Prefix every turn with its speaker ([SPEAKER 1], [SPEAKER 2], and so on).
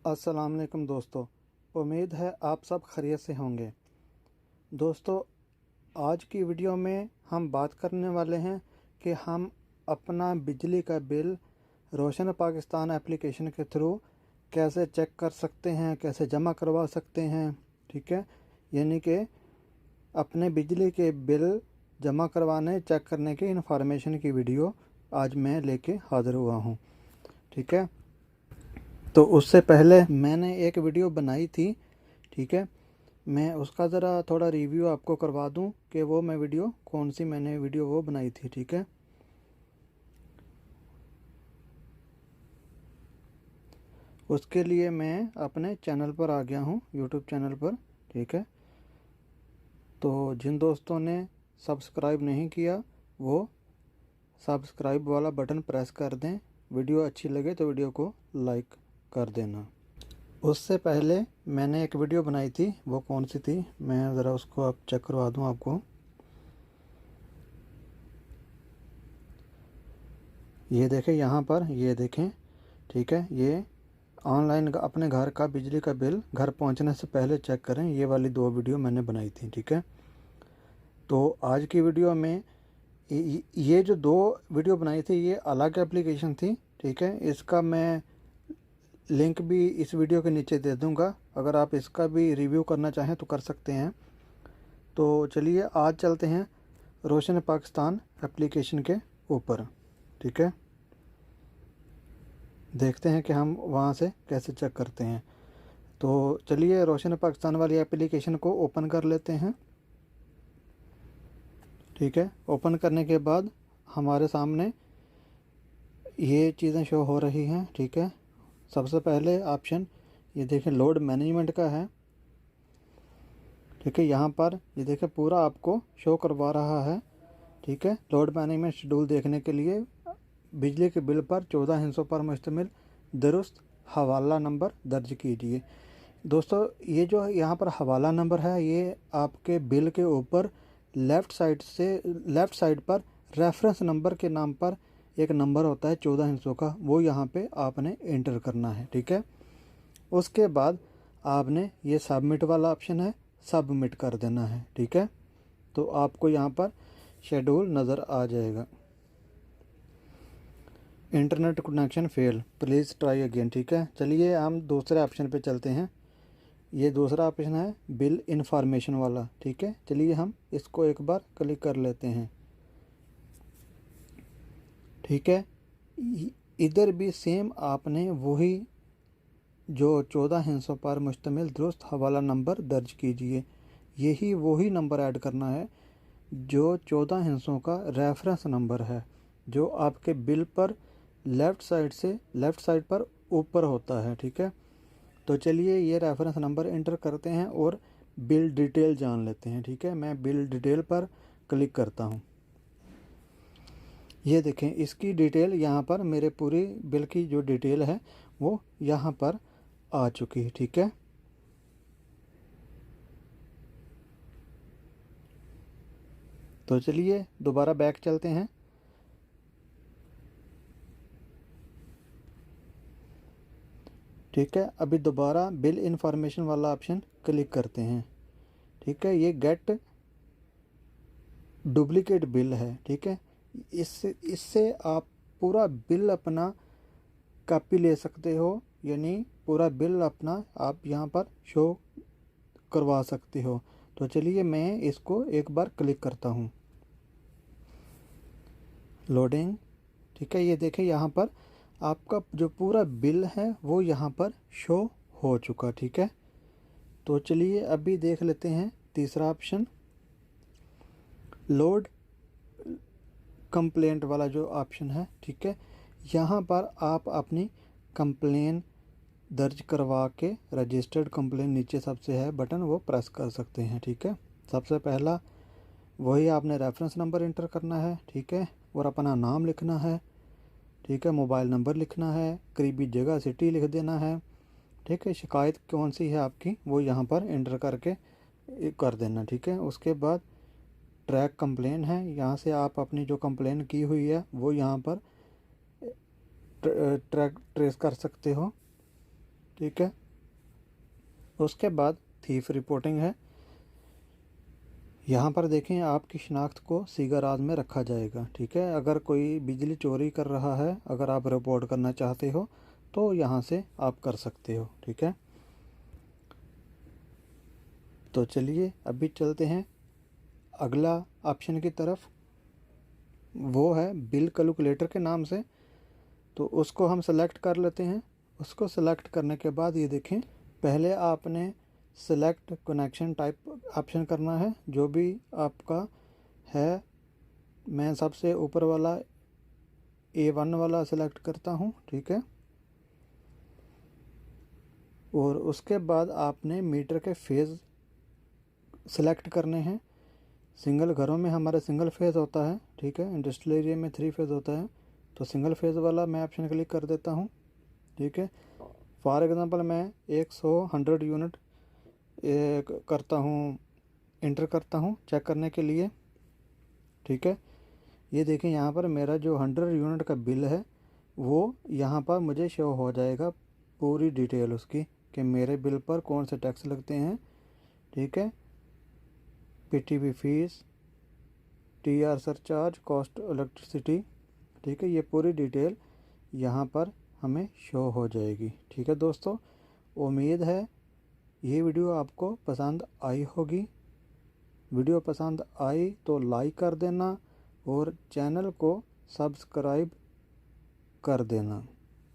[SPEAKER 1] अस्सलाम वालेकुम दोस्तों, उम्मीद है आप सब खैरियत से होंगे। दोस्तों, आज की वीडियो में हम बात करने वाले हैं कि हम अपना बिजली का बिल रोशन पाकिस्तान एप्लीकेशन के थ्रू कैसे चेक कर सकते हैं, कैसे जमा करवा सकते हैं। ठीक है, यानी कि अपने बिजली के बिल जमा करवाने, चेक करने की इन्फॉर्मेशन की वीडियो आज मैं लेके हाज़िर हुआ हूँ। ठीक है, तो उससे पहले मैंने एक वीडियो बनाई थी। ठीक है, मैं उसका ज़रा थोड़ा रिव्यू आपको करवा दूं कि वो मैं वीडियो कौन सी मैंने वीडियो वो बनाई थी। ठीक है, उसके लिए मैं अपने चैनल पर आ गया हूं, यूट्यूब चैनल पर। ठीक है, तो जिन दोस्तों ने सब्सक्राइब नहीं किया वो सब्सक्राइब वाला बटन प्रेस कर दें। वीडियो अच्छी लगे तो वीडियो को लाइक कर देना। उससे पहले मैंने एक वीडियो बनाई थी, वो कौन सी थी, मैं ज़रा उसको आप चेक करवा दूं आपको। ये देखें यहाँ पर, ये देखें। ठीक है, ये ऑनलाइन अपने घर का बिजली का बिल घर पहुँचने से पहले चेक करें, ये वाली 2 वीडियो मैंने बनाई थी। ठीक है, तो आज की वीडियो में ये जो 2 वीडियो बनाई थी ये अलग एप्लीकेशन थी। ठीक है, इसका मैं लिंक भी इस वीडियो के नीचे दे दूंगा, अगर आप इसका भी रिव्यू करना चाहें तो कर सकते हैं। तो चलिए आज चलते हैं रोशन पाकिस्तान एप्लीकेशन के ऊपर। ठीक है, देखते हैं कि हम वहाँ से कैसे चेक करते हैं। तो चलिए रोशन पाकिस्तान वाली एप्लीकेशन को ओपन कर लेते हैं। ठीक है, ओपन करने के बाद हमारे सामने ये चीज़ें शो हो रही हैं। ठीक है, सबसे पहले ऑप्शन ये देखें लोड मैनेजमेंट का है। ठीक है, यहाँ पर ये देखें पूरा आपको शो करवा रहा है। ठीक है, लोड मैनेजमेंट शेड्यूल देखने के लिए बिजली के बिल पर 14 हिस्सों पर मुश्तमिल दुरुस्त हवाला नंबर दर्ज कीजिए। दोस्तों, ये जो यहाँ पर हवाला नंबर है ये आपके बिल के ऊपर लेफ़्ट साइड पर रेफरेंस नंबर के नाम पर एक नंबर होता है 14 हिस्सों का, वो यहाँ पे आपने एंटर करना है। ठीक है, उसके बाद आपने ये सबमिट वाला ऑप्शन है, सबमिट कर देना है। ठीक है, तो आपको यहाँ पर शेड्यूल नज़र आ जाएगा। Internet connection fail, please try again. ठीक है, चलिए हम दूसरे ऑप्शन पे चलते हैं। ये दूसरा ऑप्शन है बिल इंफॉर्मेशन वाला। ठीक है, चलिए हम इसको एक बार क्लिक कर लेते हैं। ठीक है, इधर भी सेम आपने वही जो 14 हिस्सों पर मुश्तमिल दुरुस्त हवाला नंबर दर्ज कीजिए, यही वही नंबर ऐड करना है जो 14 हिस्सों का रेफरेंस नंबर है, जो आपके बिल पर लेफ़्ट साइड पर ऊपर होता है। ठीक है, तो चलिए ये रेफरेंस नंबर एंटर करते हैं और बिल डिटेल जान लेते हैं। ठीक है, मैं बिल डिटेल पर क्लिक करता हूँ। ये देखें इसकी डिटेल यहाँ पर मेरे पूरी बिल की जो डिटेल है वो यहाँ पर आ चुकी है। ठीक है, तो चलिए दोबारा बैक चलते हैं। ठीक है, अभी दोबारा बिल इंफॉर्मेशन वाला ऑप्शन क्लिक करते हैं। ठीक है, ये गेट डुप्लीकेट बिल है। ठीक है, इससे आप पूरा बिल अपना कॉपी ले सकते हो, यानी पूरा बिल अपना आप यहाँ पर शो करवा सकते हो। तो चलिए मैं इसको एक बार क्लिक करता हूँ। लोडिंग। ठीक है, ये देखें यहाँ पर आपका जो पूरा बिल है वो यहाँ पर शो हो चुका। ठीक है, तो चलिए अभी देख लेते हैं तीसरा ऑप्शन, लोड कंप्लेंट वाला जो ऑप्शन है। ठीक है, यहाँ पर आप अपनी कंप्लेन दर्ज करवा के रजिस्टर्ड कंप्लेन नीचे सबसे है बटन वो प्रेस कर सकते हैं। ठीक है, सबसे पहला वही आपने रेफरेंस नंबर इंटर करना है। ठीक है, और अपना नाम लिखना है। ठीक है, मोबाइल नंबर लिखना है, करीबी जगह सिटी लिख देना है। ठीक है, शिकायत कौन सी है आपकी वो यहाँ पर एंटर करके कर देना। ठीक है, उसके बाद ट्रैक कंप्लेन है, यहाँ से आप अपनी जो कंप्लेन की हुई है वो यहाँ पर ट्रेस कर सकते हो। ठीक है। उसके बाद थीफ रिपोर्टिंग है। यहाँ पर देखें आपकी शिनाख्त को सीगाराज में रखा जाएगा। ठीक है, अगर कोई बिजली चोरी कर रहा है, अगर आप रिपोर्ट करना चाहते हो तो यहाँ से आप कर सकते हो। ठीक है, तो चलिए अभी चलते हैं अगला ऑप्शन की तरफ। वो है बिल कैलकुलेटर के नाम से, तो उसको हम सेलेक्ट कर लेते हैं। उसको सेलेक्ट करने के बाद ये देखें, पहले आपने सेलेक्ट कनेक्शन टाइप ऑप्शन करना है, जो भी आपका है। मैं सबसे ऊपर वाला A1 वाला सेलेक्ट करता हूँ। ठीक है, और उसके बाद आपने मीटर के फेज़ सेलेक्ट करने हैं। सिंगल घरों में हमारा सिंगल फेज़ होता है। ठीक है, इंडस्ट्रियल एरिया में 3 फेज़ होता है, तो सिंगल फेज़ वाला मैं ऑप्शन क्लिक कर देता हूँ। ठीक है, फॉर एग्ज़ाम्पल मैं 100 यूनिट करता हूँ, इंटर करता हूँ चेक करने के लिए। ठीक है, ये देखें यहाँ पर मेरा जो 100 यूनिट का बिल है वो यहाँ पर मुझे शो हो जाएगा, पूरी डिटेल उसकी कि मेरे बिल पर कौन से टैक्स लगते हैं। ठीक है, PTB fees, TR surcharge, cost electricity. ठीक है, ये पूरी डिटेल यहाँ पर हमें शो हो जाएगी। ठीक है दोस्तों, उम्मीद है ये वीडियो आपको पसंद आई होगी। वीडियो पसंद आई तो लाइक कर देना और चैनल को सब्सक्राइब कर देना।